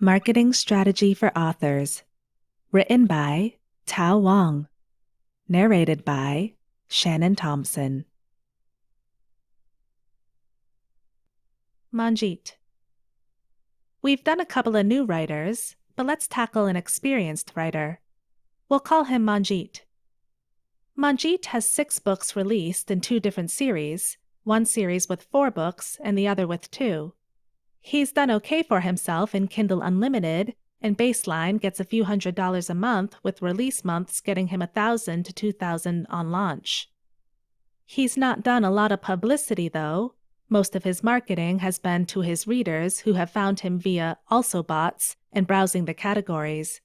Marketing Strategy for Authors. Written by Tao Wong. Narrated by Shannon Thompson. Manjit. We've done a couple of new writers, but let's tackle an experienced writer. We'll call him Manjit. Manjit has 6 books released in 2 different series, one series with 4 books and the other with 2. He's done okay for himself in Kindle Unlimited, and Baseline gets a few $100s a month, with release months getting him $1,000 to $2,000 on launch. He's not done a lot of publicity, though. Most of his marketing has been to his readers who have found him via also bots and browsing the categories.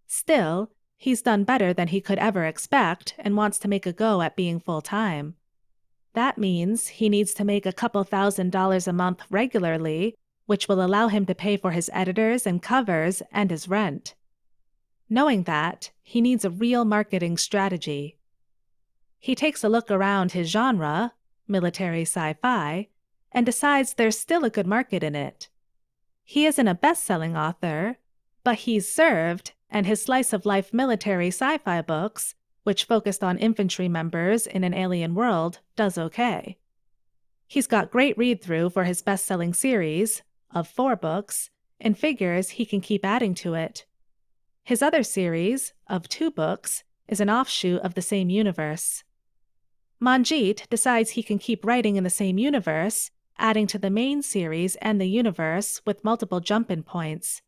Still, he's done better than he could ever expect and wants to make a go at being full-time. That means he needs to make a couple $1,000s a month regularly, which will allow him to pay for his editors and covers and his rent. Knowing that, he needs a real marketing strategy. He takes a look around his genre, military sci-fi, and decides there's still a good market in it. He isn't a best-selling author, but he's served, and his slice-of-life military sci-fi books, which focused on infantry members in an alien world, does okay. He's got great read-through for his best-selling series, of 4 books, and figures he can keep adding to it. His other series, of 2 books, is an offshoot of the same universe. Manjit decides he can keep writing in the same universe, adding to the main series and the universe with multiple jump-in points.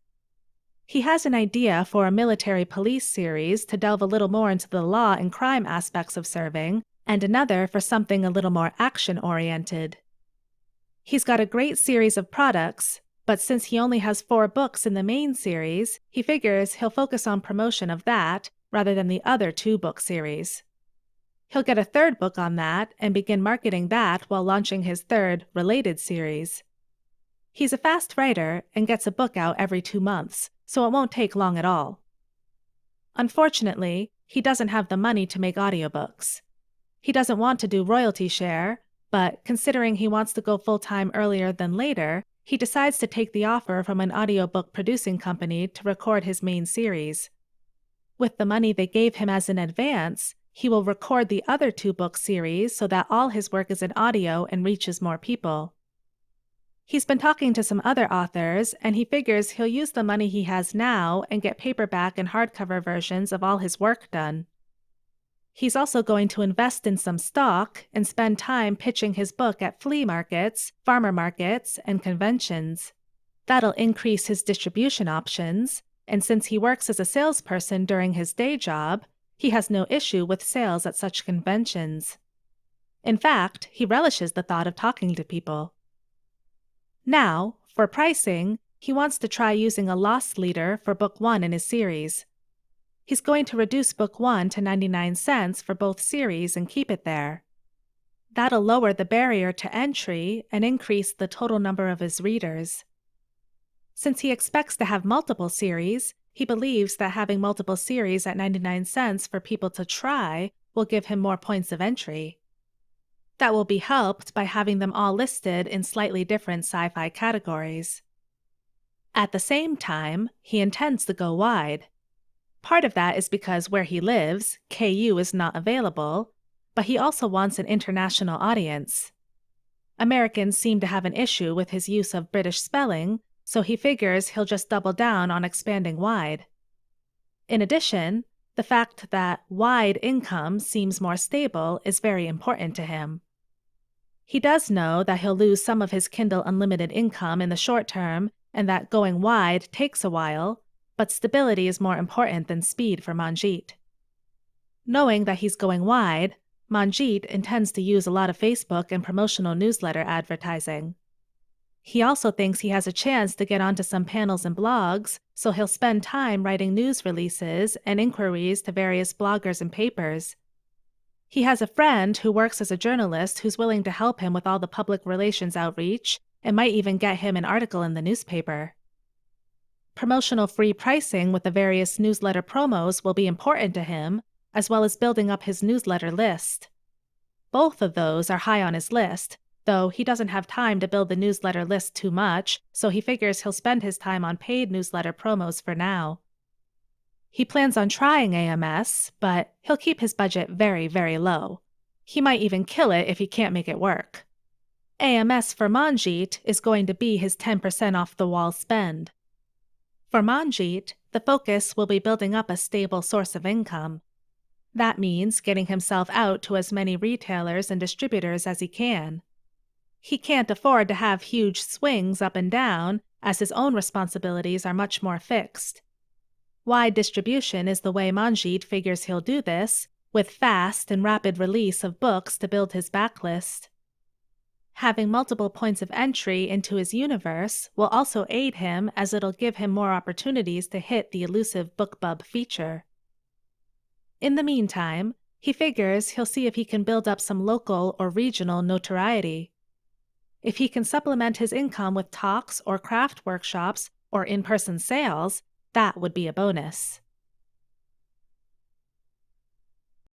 He has an idea for a military police series to delve a little more into the law and crime aspects of serving, and another for something a little more action-oriented. He's got a great series of products, but since he only has 4 books in the main series, he figures he'll focus on promotion of that rather than the other 2-book series. He'll get a 3rd book on that and begin marketing that while launching his 3rd, related series. He's a fast writer and gets a book out every 2 months, so it won't take long at all. Unfortunately, he doesn't have the money to make audiobooks. He doesn't want to do royalty share, but considering he wants to go full-time earlier than later, he decides to take the offer from an audiobook producing company to record his main series. With the money they gave him as an advance, he will record the other 2-book series so that all his work is in audio and reaches more people. He's been talking to some other authors, and he figures he'll use the money he has now and get paperback and hardcover versions of all his work done. He's also going to invest in some stock and spend time pitching his book at flea markets, farmer markets, and conventions. That'll increase his distribution options, and since he works as a salesperson during his day job, he has no issue with sales at such conventions. In fact, he relishes the thought of talking to people. Now, for pricing, he wants to try using a loss leader for Book 1 in his series. He's going to reduce Book 1 to 99 cents for both series and keep it there. That'll lower the barrier to entry and increase the total number of his readers. Since he expects to have multiple series, he believes that having multiple series at 99 cents for people to try will give him more points of entry. That will be helped by having them all listed in slightly different sci-fi categories. At the same time, he intends to go wide. Part of that is because where he lives, KU is not available, but he also wants an international audience. Americans seem to have an issue with his use of British spelling, so he figures he'll just double down on expanding wide. In addition, the fact that wide income seems more stable is very important to him. He does know that he'll lose some of his Kindle Unlimited income in the short term and that going wide takes a while, but stability is more important than speed for Manjit. Knowing that he's going wide, Manjit intends to use a lot of Facebook and promotional newsletter advertising. He also thinks he has a chance to get onto some panels and blogs, so he'll spend time writing news releases and inquiries to various bloggers and papers. He has a friend who works as a journalist who's willing to help him with all the public relations outreach and might even get him an article in the newspaper. Promotional free pricing with the various newsletter promos will be important to him, as well as building up his newsletter list. Both of those are high on his list, though he doesn't have time to build the newsletter list too much, so he figures he'll spend his time on paid newsletter promos for now. He plans on trying AMS, but he'll keep his budget very, very low. He might even kill it if he can't make it work. AMS for Manjit is going to be his 10% off-the-wall spend. For Manjit, the focus will be building up a stable source of income. That means getting himself out to as many retailers and distributors as he can. He can't afford to have huge swings up and down, as his own responsibilities are much more fixed. Wide distribution is the way Manjit figures he'll do this, with fast and rapid release of books to build his backlist. Having multiple points of entry into his universe will also aid him, as it'll give him more opportunities to hit the elusive BookBub feature. In the meantime, he figures he'll see if he can build up some local or regional notoriety. If he can supplement his income with talks or craft workshops or in-person sales, that would be a bonus.